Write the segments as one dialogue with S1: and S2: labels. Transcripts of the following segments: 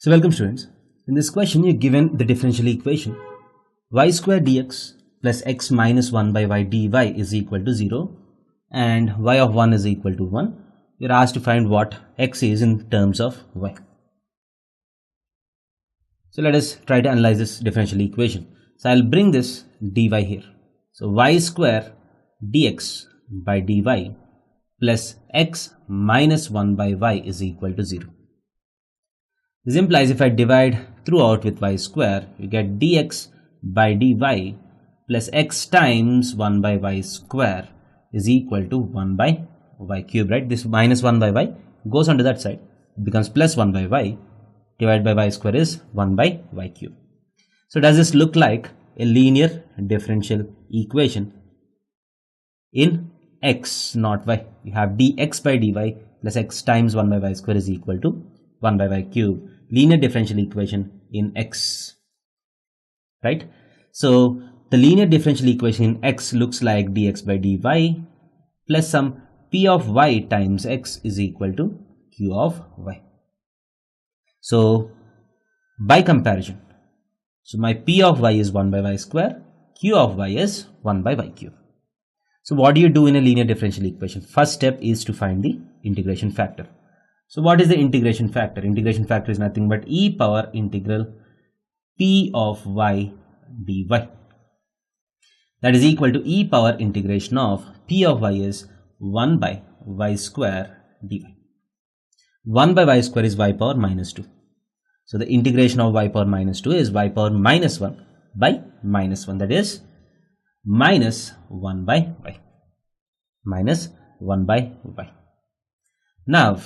S1: So welcome students. In this question you're given the differential equation y square dx plus x minus 1 by y dy is equal to 0 and y of 1 is equal to 1. You're asked to find what x is in terms of y. So let us try to analyze this differential equation. So I'll bring this dy here. So y square dx by dy plus x minus 1 by y is equal to 0. This implies if I divide throughout with y square, you get dx by dy plus x times 1 by y square is equal to 1 by y cube, right? This minus 1 by y goes onto that side. It becomes plus 1 by y divided by y square is 1 by y cube. So does this look like a linear differential equation in x not y? You have dx by dy plus x times 1 by y square is equal to 1 by y cube. Linear differential equation in x, right? So the linear differential equation in x looks like dx by dy plus some p of y times x is equal to q of y. So by comparison, so my p of y is 1 by y square, q of y is 1 by y cube. So what do you do in a linear differential equation? First step is to find the integration factor. So what is the integration factor? Integration factor is nothing but e power integral p of y dy. That is equal to e power integration of p of y is 1 by y square dy. 1 by y square is y power minus 2. So the integration of y power minus 2 is y power minus 1 by minus 1. That is minus 1 by y. Minus 1 by y. Now,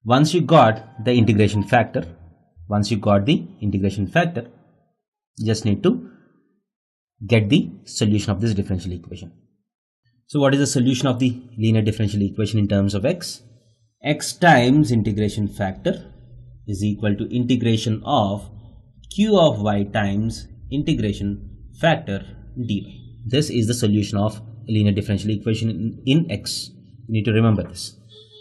S1: once you got the integration factor, you just need to get the solution of this differential equation. So what is the solution of the linear differential equation in terms of x? X times integration factor is equal to integration of q of y times integration factor dy. This is the solution of a linear differential equation in x. You need to remember this.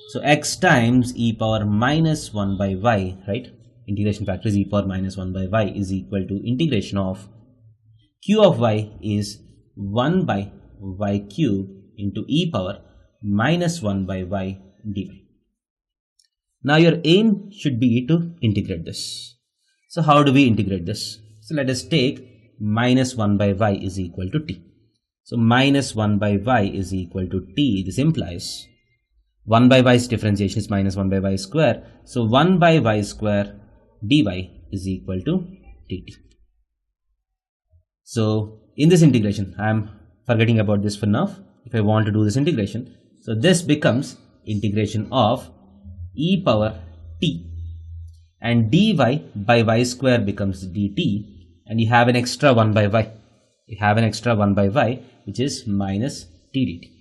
S1: So x times e power minus 1 by y, right? Integration factor is e power minus 1 by y is equal to integration of q of y is 1 by y cube into e power minus 1 by y dy. Now your aim should be to integrate this. So how do we integrate this? So let us take minus 1 by y is equal to t. So minus 1 by y is equal to t. This implies 1 by y's differentiation is minus 1 by y square. So 1 by y square dy is equal to dt. So in this integration, I am forgetting about this for now. If I want to do this integration, so this becomes integration of e power t and dy by y square becomes dt, and you have an extra 1 by y. You have an extra 1 by y which is minus t dt.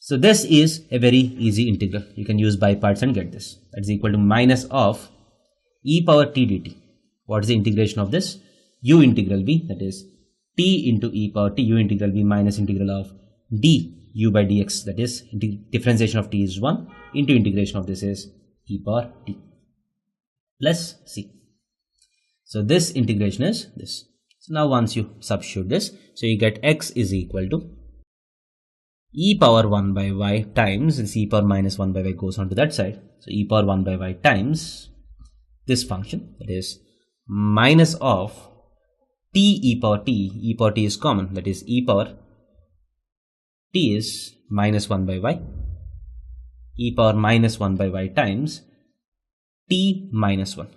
S1: So this is a very easy integral. You can use by parts and get this. That is equal to minus of e power t dt. What is the integration of this? U integral v, that is t into e power t. U integral v minus integral of d u by dx, that is differentiation of t is 1 into integration of this is e power t plus c. So this integration is this. So now once you substitute this, so you get x is equal to e power 1 by y times this e power minus 1 by y goes on to that side. So e power 1 by y times this function, that is minus of t e power t is common, that is e power t is minus 1 by y, e power minus 1 by y times t minus 1.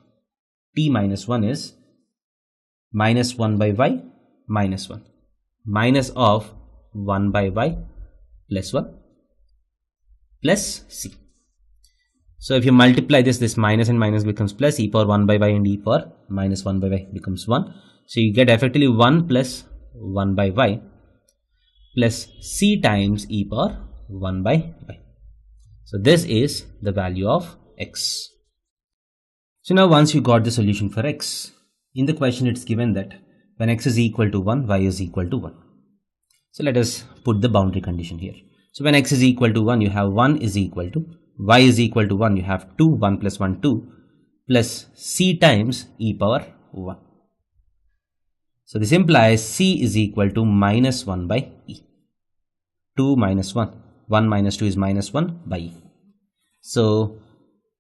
S1: T minus 1 is minus 1 by y minus 1 minus of 1 by y plus 1 plus c. So if you multiply this minus and minus becomes plus, e power 1 by y and e power minus 1 by y becomes 1. So you get effectively 1 plus 1 by y plus c times e power 1 by y. So this is the value of x. So now once you got the solution for x, in the question it's given that when x is equal to 1, y is equal to 1. So let us put the boundary condition here. So when x is equal to 1, you have 1 is equal to y is equal to 1, you have 2, 1 plus 1, 2, plus c times e power 1. So this implies c is equal to minus 1 by e. 2 minus 1. 1 minus 2 is minus 1 by e. So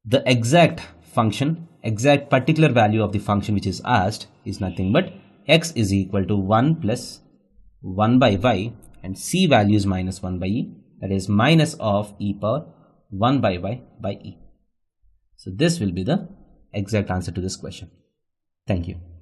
S1: the exact function, exact particular value of the function which is asked is nothing but x is equal to 1 plus 1 by y, and c value is minus 1 by e, that is minus of e power 1 by y by e. So this will be the exact answer to this question. Thank you.